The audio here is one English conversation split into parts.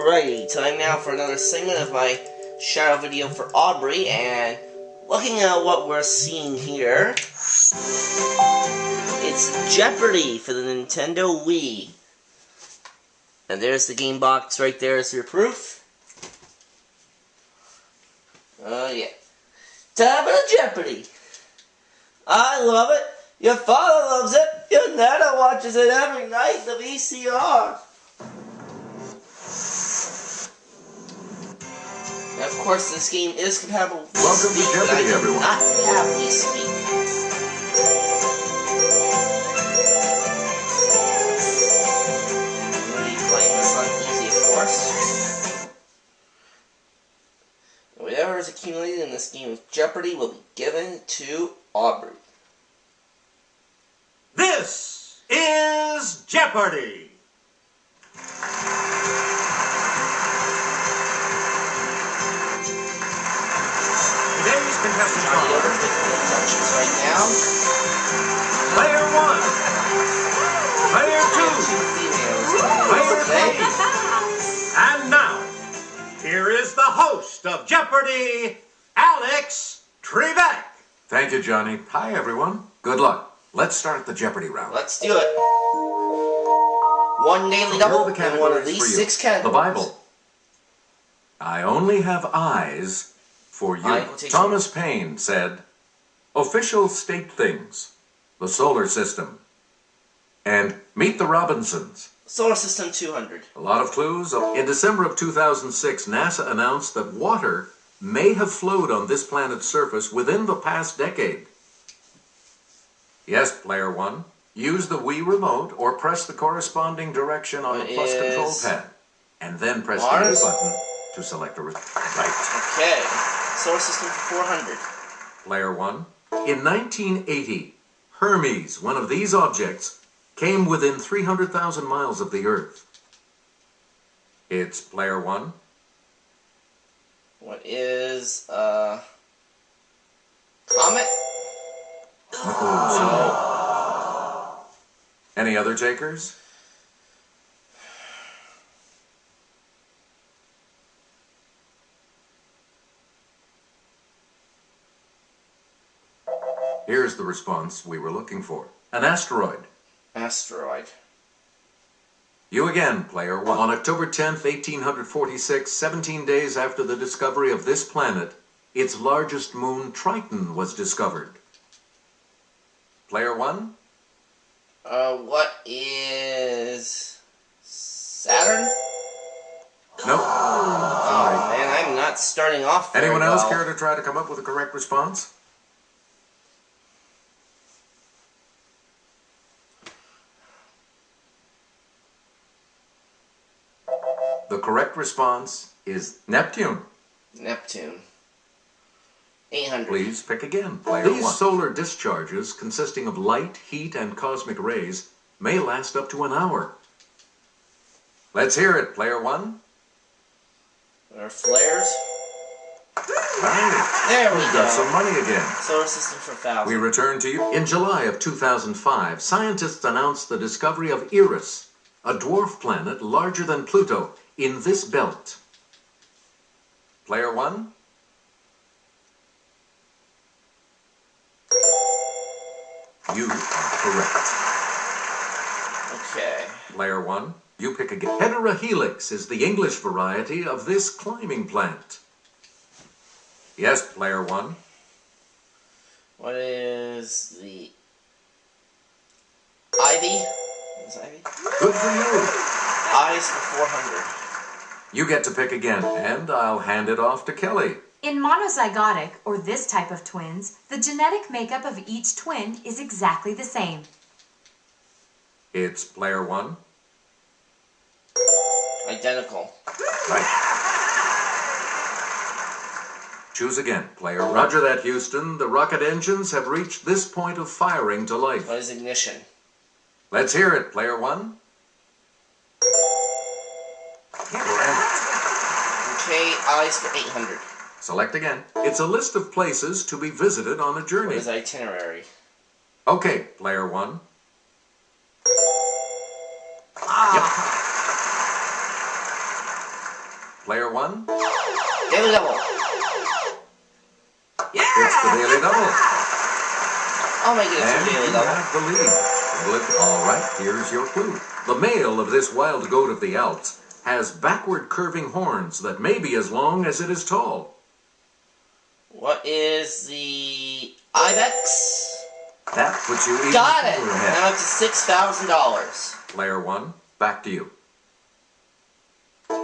Alrighty, time now for another segment of my shadow video for Aubrey, and looking at what we're seeing here, it's Jeopardy for the Nintendo Wii. And there's the game box right there as your proof. Oh yeah. Time for Jeopardy! I love it, your father loves it, your nana watches it every night, the VCR. And of course, this game is compatible with Welcome to Jeopardy, everyone. Not have Wii Speak. I'm going to be playing this on easy, of course. Whatever is accumulated in this game of Jeopardy will be given to Aubrey. This is Jeopardy! Today's contestants Johnny are Aubrey's making the introductions right now. Player 1, Player 2, Player 3, and now, here is the host of Jeopardy, Alex Trebek. Thank you, Johnny. Hi, everyone. Good luck. Let's start the Jeopardy round. Let's do it. One daily Here are double the in categories one of for these you. 6 categories. The Bible. I only have eyes for you. Quotation. Thomas Paine said, official state things, the solar system, and meet the Robinsons. Solar System 200. A lot of clues. In December of 2006, NASA announced that water may have flowed on this planet's surface within the past decade. Yes, Player 1. Use the Wii remote or press the corresponding direction on the plus control pad. And then press the A button to select a response. Right. Okay. Solar System 400. Player 1. In 1980, Hermes, one of these objects, came within 300,000 miles of the Earth. It's Player 1. What is, Comet? Any other takers? Here's the response we were looking for. An asteroid. Asteroid. You again, Player 1. On October 10th, 1846, 17 days after the discovery of this planet, its largest moon, Triton, was discovered. Player 1? What is Saturn? Nope. Oh man, I'm not starting off very Anyone else well. care to try to come up with a correct response? The correct response is Neptune. Neptune. 800. Please pick again, Player 1. These solar discharges, consisting of light, heat, and cosmic rays, may last up to an hour. Let's hear it, Player 1. There are flares. Right. There we We've go. got some money again. Solar System for 1,000. We return to you. In July of 2005, scientists announced the discovery of Eris, a dwarf planet larger than Pluto, in this belt. Player 1. You are correct. Okay. Player 1, you pick again. Heterohelix is the English variety of this climbing plant. Yes, Player 1. What is the ivy? Is ivy? Good for you. Eyes for 400. You get to pick again, and I'll hand it off to Kelly. In monozygotic, or this type of twins, the genetic makeup of each twin is exactly the same. It's Player 1. Identical. Right. Choose again, Player 1. Roger that, Houston. The rocket engines have reached this point of firing to life. What is ignition? Let's hear it, Player 1. Correct. Okay, eyes for 800. Select again. It's a list of places to be visited on a What journey. is itinerary? Okay, Player 1. Yep. Player one, Daily Double. Yeah! it's the Daily Double. I'll make it a And Daily you Double. have the lead. Good. All right, here's your clue. The male of this wild goat of the Alps has backward curving horns that may be as long as it is tall. What is the Ibex? That puts you even Got it! further ahead. Now it's $6,000. Player one, back to you.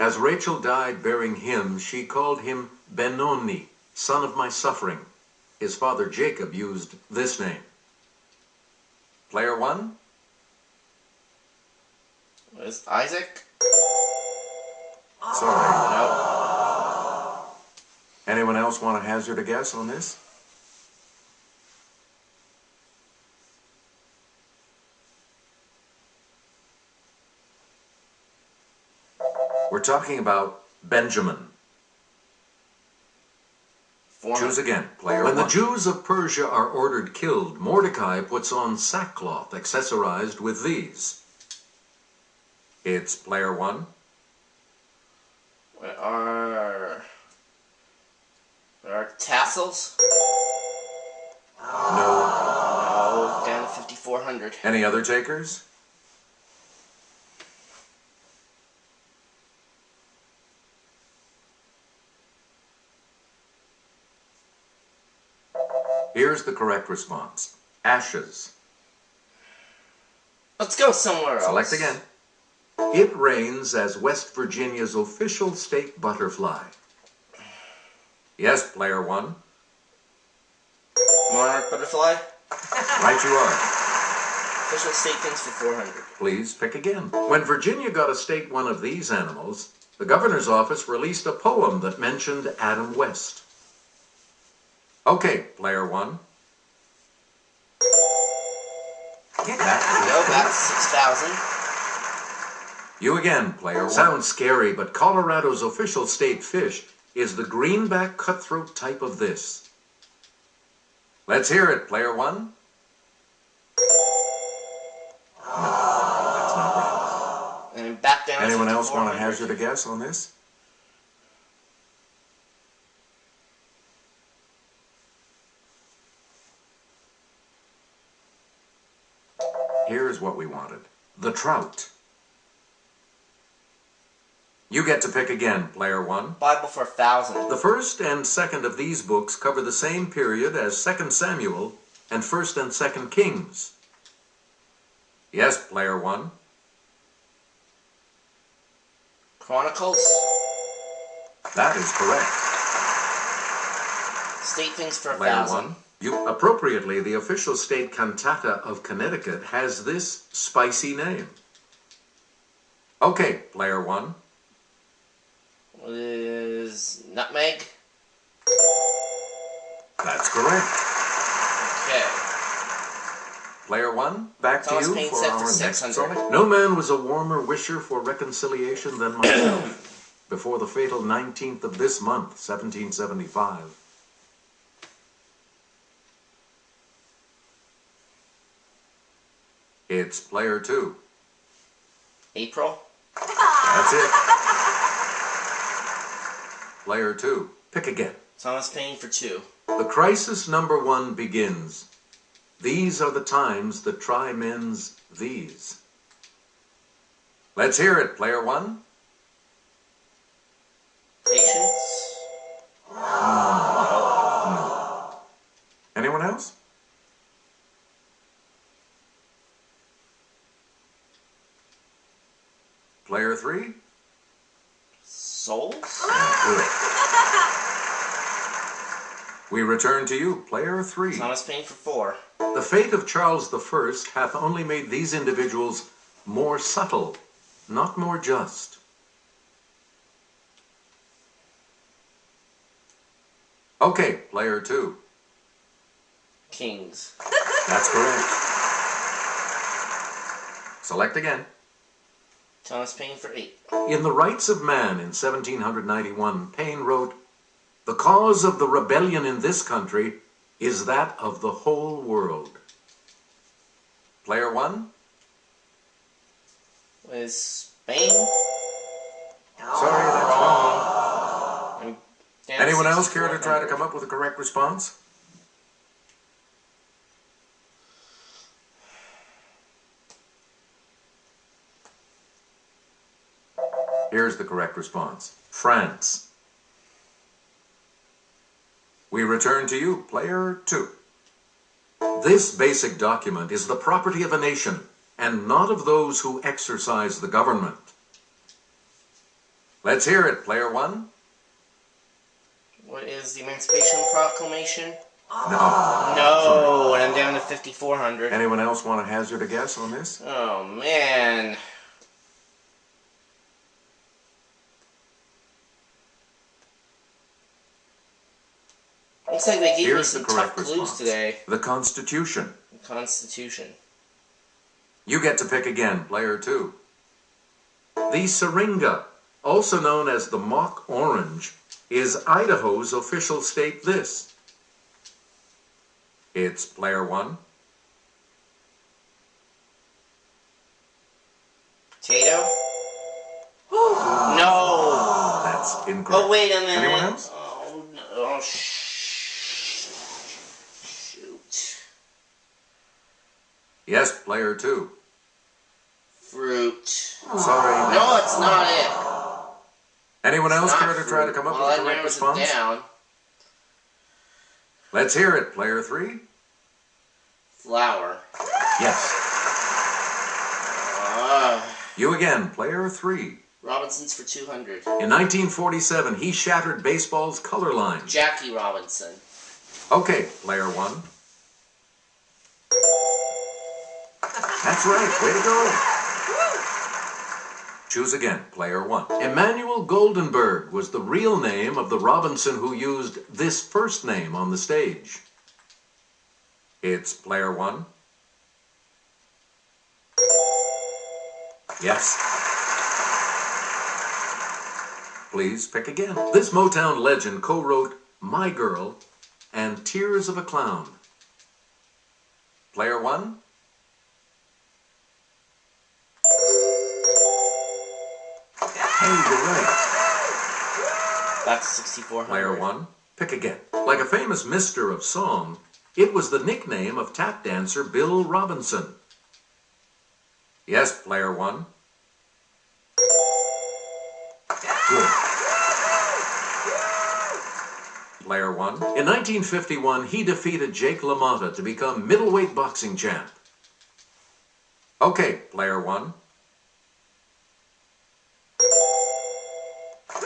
As Rachel died bearing him, she called him Benoni, son of my suffering. His father Jacob used this name. Player one, What is Isaac? sorry. No. Anyone else want to hazard a guess on this? We're talking about Benjamin. 400. Choose again, player one. When the Jews of Persia are ordered killed, Mordecai puts on sackcloth accessorized with these. It's player one, There are tassels? no. No, down to 5,400. Any other takers? Here's the correct response. Ashes. Let's go somewhere else. Select again. It reigns as West Virginia's official state butterfly. Yes, player one. Monarch butterfly? Right you are. Official state things for 400. Please pick again. When Virginia got a state one of these animals, the governor's office released a poem that mentioned Adam West. Okay, player one. Go back to 6,000. You again, player one. Sounds scary, but Colorado's official state fish is the greenback cutthroat type of this. Let's hear it, player one. No, that's not right. And back down Anyone to else want to 5,400. hazard a guess on this? Here's what we wanted. The trout. You get to pick again, player one. Bible for 1,000. The first and second of these books cover the same period as 2 Samuel and 1 and 2 Kings. Yes, player one. Chronicles? That is correct. State things for Player 1,000. one. Appropriately, the official state cantata of Connecticut has this spicy name. Okay, player one. What is nutmeg? That's correct. Okay. Player one, back Thomas to you Paine for said our for next 600. song. No man was a warmer wisher for reconciliation than myself before the fatal 19th of this month, 1775. It's player two. April? That's it. Player two. Pick again. Thomas Paine for 2. The crisis number one begins. These are the times that try men's these. Let's hear it, player one. Patience? No. Anyone else? Player three? Souls? Good. We return to you, player three. Thomas Paine for 4. The fate of Charles I hath only made these individuals more subtle, not more just. Okay, player two. Kings. That's correct. Select again. Thomas Paine for 8. In The Rights of Man in 1791, Paine wrote, "The cause of the rebellion in this country is that of the whole world." Player one? What is Spain? Sorry, that's wrong. Anyone else care to try to come up with a correct response? Here's the correct response. France. We return to you, player 2. This basic document is the property of a nation, and not of those who exercise the government. Let's hear it, player 1. What is the Emancipation Proclamation? No. No, and I'm down to 5,400. Anyone else want to hazard a guess on this? Oh, man. Looks like they gave me Here's the some tough correct clues response. today. The Constitution. The Constitution. You get to pick again, player 2. The syringa, also known as the mock orange, is Idaho's official state this. It's player 1. Potato? No! That's incorrect. Oh, wait a minute. Anyone else? Oh, no. Oh, shoot. Yes, player 2. Fruit. Sorry. No, it's not it. Anyone else It's care not to try to fruit. come up Well, with that a correct narrows it response? down. Let's hear it, player 3. Flower. Yes. You again, player 3. Robinson's for 200. In 1947, he shattered baseball's color line. Jackie Robinson. Okay, player 1. That's right, way to go. Choose again, player 1. Emmanuel Goldenberg was the real name of the Robinson who used this first name on the stage. It's player 1. Yes. Please pick again. This Motown legend co-wrote My Girl and Tears of a Clown. Player 1. Hey, you're right. That's 6,400. Player 1. Pick again. Like a famous mister of song, it was the nickname of tap dancer Bill Robinson. Yes, player 1. Good. Player 1. In 1951, he defeated Jake LaMotta to become middleweight boxing champ. Okay, player 1.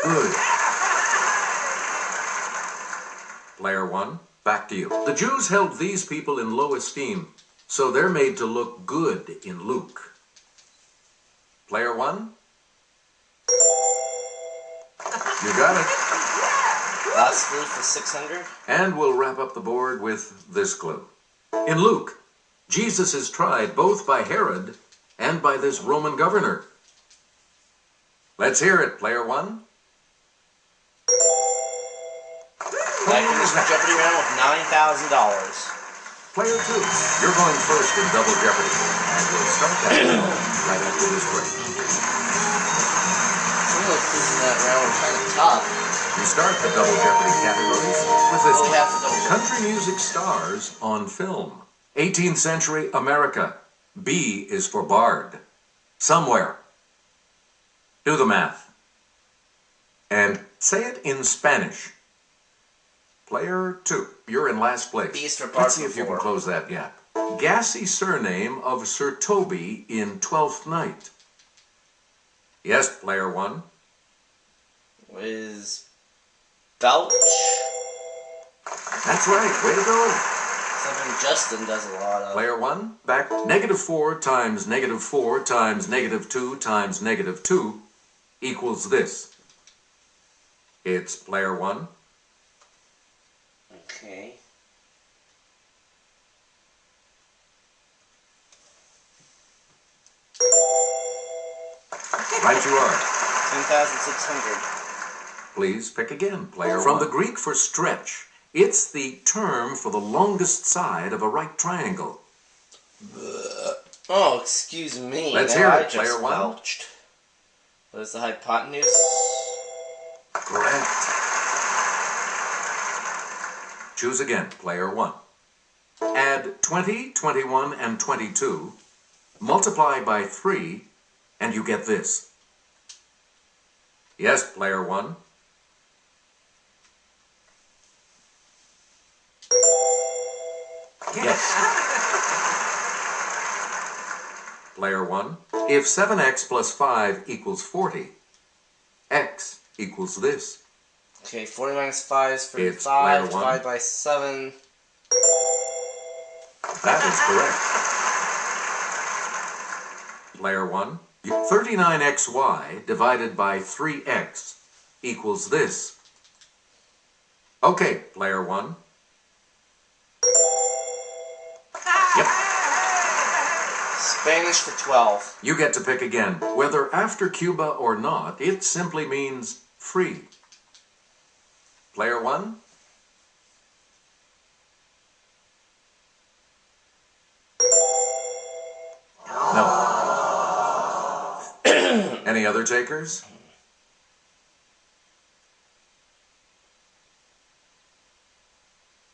Good. Player 1, back to you. The Jews held these people in low esteem, so they're made to look good in Luke. Player 1? You got it. Last clue for 600. And we'll wrap up the board with this clue. In Luke, Jesus is tried both by Herod and by this Roman governor. Let's hear it, player 1. I finished the Jeopardy round with $9,000. Player 2, you're going first in Double Jeopardy. And we'll start that round right after this break. Some of those clues in that round were kind of tough. We start the Double Jeopardy categories with this Oh, we have to double check. country music stars on film. 18th century America. B is for Bard. Somewhere. Do the math. And say it in Spanish. Player 2, you're in last place. B is for Bard. Let's see if you can close that gap. Gassy surname of Sir Toby in Twelfth Night. Yes, player 1. Was Belch? That's right, way to go. Something Justin does a lot of. Player 1, back. -4 times -4 times -2 times -2 equals this. It's player 1. Okay. Right you are. 10,600. Please pick again, player 1. From the Greek for stretch, it's the term for the longest side of a right triangle. Oh, excuse me. Let's Now hear I it, just player 1. belched. What is the hypotenuse? Correct. Choose again, player 1. Add 20, 21, and 22. Multiply by 3, and you get this. Yes, player 1. Yes. Player 1. If 7x plus 5 equals 40, x equals this. Okay, 40 minus 5 is It's 35, player 1. divided by 7. That is correct. Player 1. 39xy divided by 3x equals this. Okay, player 1. Yep. Spanish for 12. You get to pick again. Whether after Cuba or not, it simply means free. Player 1. No. Any other takers?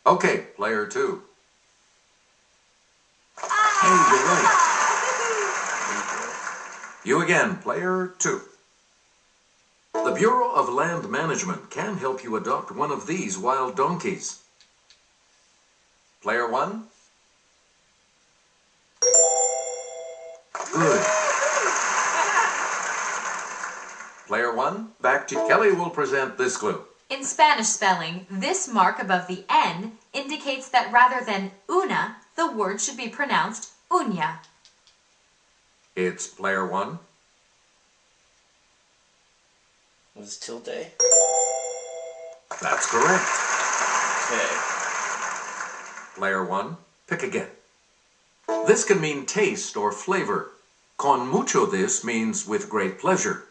Okay, player 2. Hey, you're right. You again, player 2. The Bureau of Land Management can help you adopt one of these wild donkeys. Player 1. Good. Player 1, back to Kelly will present this clue. In Spanish spelling, this mark above the N indicates that rather than una, the word should be pronounced uña. It's player 1. Was it tilde? That's correct. Okay. Player 1, pick again. This can mean taste or flavor. Con mucho this means with great pleasure.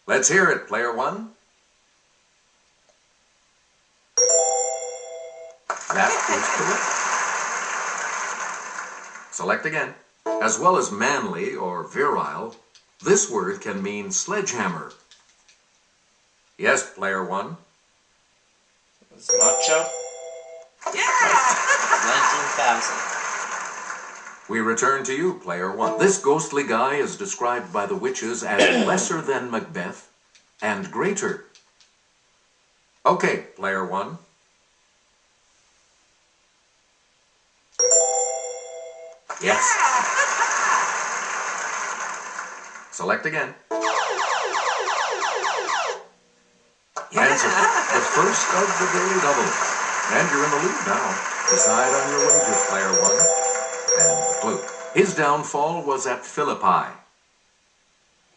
Let's hear it, player 1. That is correct. Select again. As well as manly or virile, this word can mean sledgehammer. Yes, player 1. Was it macho? Yeah! 19,000. We return to you, player 1. This ghostly guy is described by the witches as lesser than Macbeth and greater. Okay, player 1. Yes. Select again. Answer. The first of the daily double. And you're in the lead now. Decide on your wager, player 1. And the clue. His downfall was at Philippi.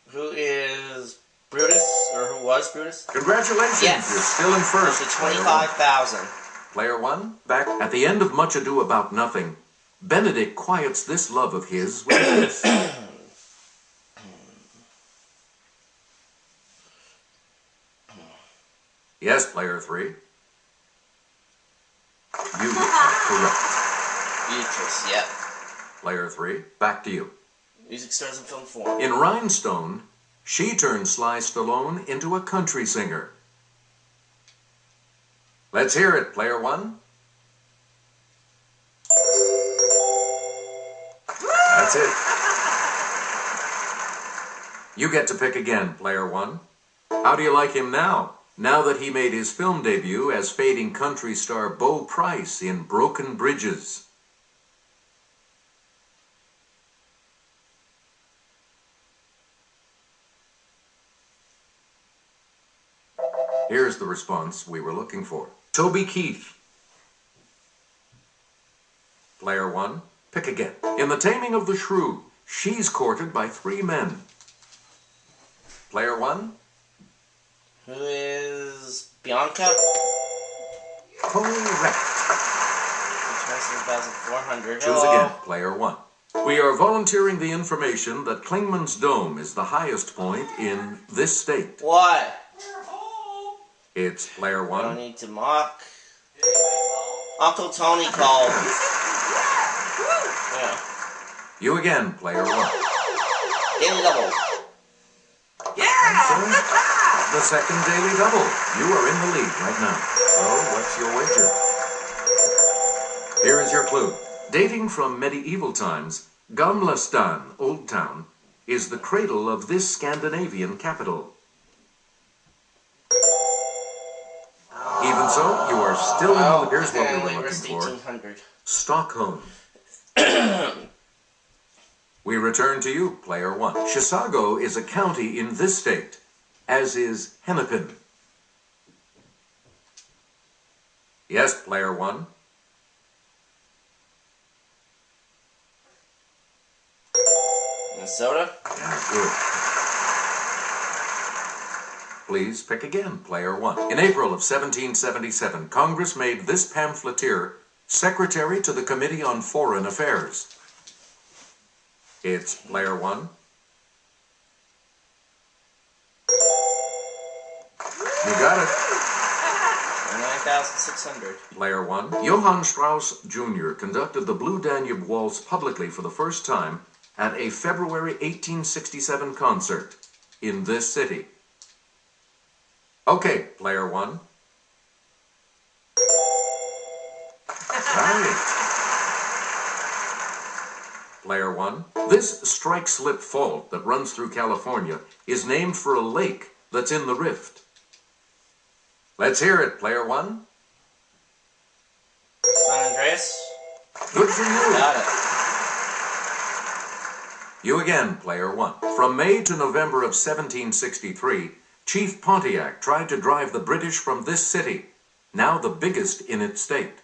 Who is Brutus? Or who was Brutus? Congratulations, Yes. you're still in first. To 25,000. Player 1, back. At the end of Much Ado About Nothing, Benedict quiets this love of his with this. Yes, player 3. You are correct. Beatrice, yep. Player 3, back to you. Music stars in film form. In Rhinestone, she turned Sly Stallone into a country singer. Let's hear it, player 1. That's it. You get to pick again, player 1. How do you like him now? Now that he made his film debut as fading country star Bo Price in Broken Bridges. Here's the response we were looking for. Toby Keith. Player 1, pick again. In The Taming of the Shrew, she's courted by 3 men. Player 1. Who is Bianca? Correct. 27,400. Choose again, player 1. We are volunteering the information that Klingman's Dome is the highest point in this state. What? It's player I 1. don't need to mock. Uncle Tony called. Yeah. You again, player 1. Daily double. And so, the second daily double. You are in the lead right now. So, what's your wager? Here is your clue. Dating from medieval times, Gamla stan, Old Town, is the cradle of this Scandinavian capital. Even so, you are still in the... Here's what we were looking for. 1800. Stockholm. We return to you, player one. Chisago is a county in this state, as is Hennepin. Yes, player one. Minnesota? Yeah, good. Please pick again, player one. In April of 1777, Congress made this pamphleteer secretary to the Committee on Foreign Affairs. It's player one. You got it. 9,600. Player one. Johann Strauss Jr. conducted the Blue Danube Waltz publicly for the first time at a February 1867 concert in this city. Okay, player one. Right. Player one. This strike-slip fault that runs through California is named for a lake that's in the rift. Let's hear it, player one. San Andreas? Good for you. Got it. You again, player one. From May to November of 1763, Chief Pontiac tried to drive the British from this city, now the biggest in its state.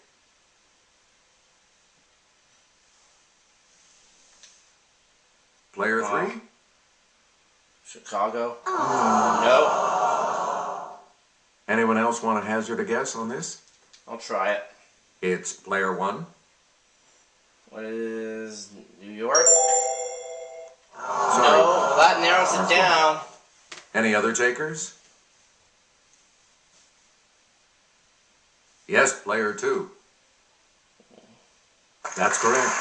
Player three? Chicago? No. Anyone else want to hazard a guess on this? I'll try it. It's player one. What is New York? Sorry. No, well, that narrows it down. Any other takers? Yes, player two. That's correct.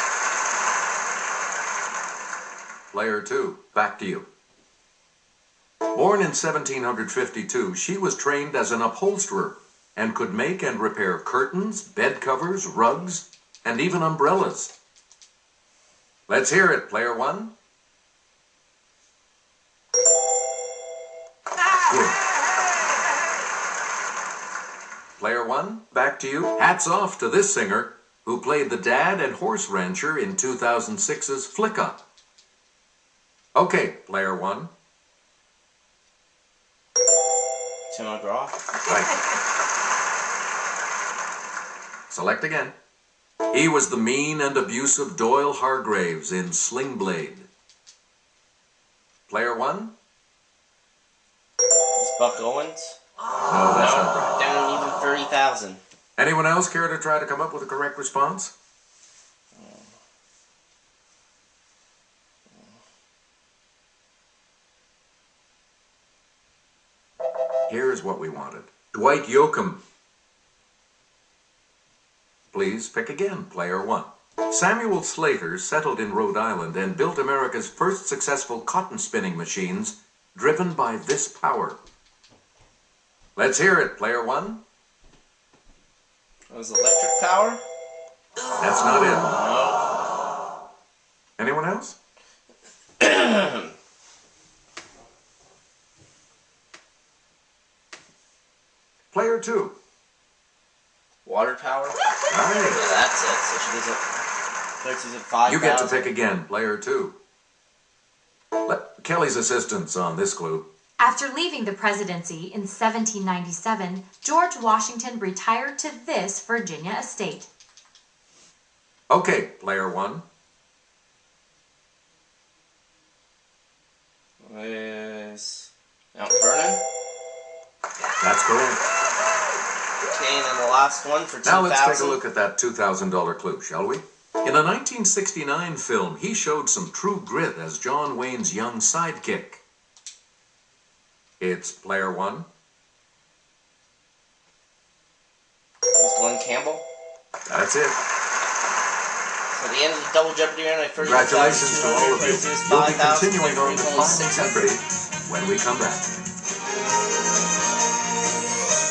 Player two, back to you. Born in 1752, she was trained as an upholsterer and could make and repair curtains, bed covers, rugs, and even umbrellas. Let's hear it, player one. Good. Player one, back to you. Hats off to this singer who played the dad and horse rancher in 2006's Flicka. Okay, player one. Tim McGraw? Right. Select again. He was the mean and abusive Doyle Hargraves in Sling Blade. Player one? Is Buck Owens? No, that's not right. Down even 30,000. Anyone else care to try to come up with a correct response? Here's what we wanted. Dwight Yoakam. Please pick again, player one. Samuel Slater settled in Rhode Island and built America's first successful cotton spinning machines driven by this power. Let's hear it, player one. Was electric power? That's not it. No. Anyone else? Player two. Water power? Right. Yeah, that's it. So she does it 5,000. You get to pick again, player two. Let Kelly's assistance on this clue. After leaving the presidency in 1797, George Washington retired to this Virginia estate. Okay, player one. Is Mount Vernon? That's correct. Okay, and then the last one for 2,000. Now let's take a look at that $2,000 clue, shall we? In a 1969 film, he showed some true grit as John Wayne's young sidekick. It's player one. Is Glenn Campbell? That's it. So at the end of the Double Jeopardy round, I first Congratulations to all of you. We'll be 5,000, continuing on the final 600. Jeopardy when we come back.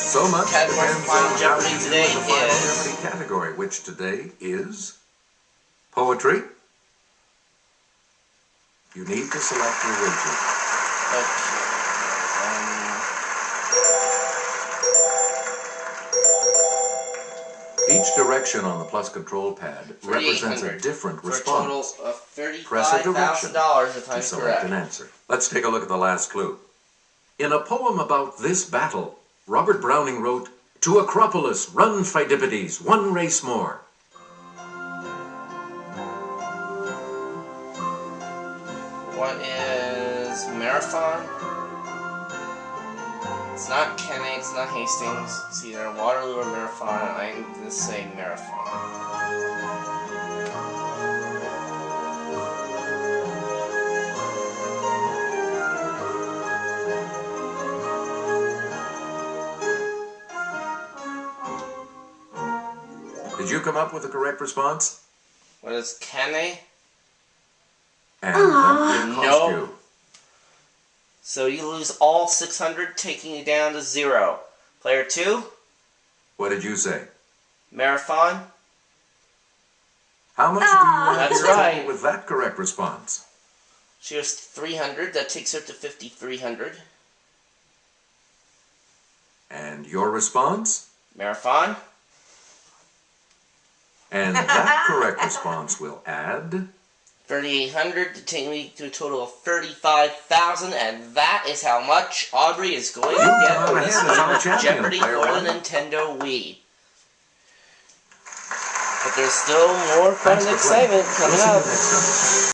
So So much category for depends Final on how Jeopardy you do today in the Final is... Jeopardy category, which today is poetry. You need to select your wager. Okay. Each direction on the plus control pad represents a different For a total response. of Press a direction $35,000 if to I'm select correct. an answer. Let's take a look at the last clue. In a poem about this battle, Robert Browning wrote, "To Acropolis, run, Pheidippides, one race more." What is Marathon? It's not Kenny, it's not Hastings. It's either Waterloo or Marathon. I'm going to say Marathon. Did you come up with the correct response? What is Kenny? And that did cost No. you. So you lose all 600, taking you down to 0. Player 2, What did you say? Marathon. How much do you want That's to get right. with that correct response? She has 300, that takes her to 5,300. And your response? Marathon. And that correct response will add... 3,800 to take me to a total of 35,000, and that is how much Aubrey is going to get come for on this ahead as our game of champion, Jeopardy player for one. the Nintendo Wii. But there's still more fun and excitement coming We'll see you up. next time.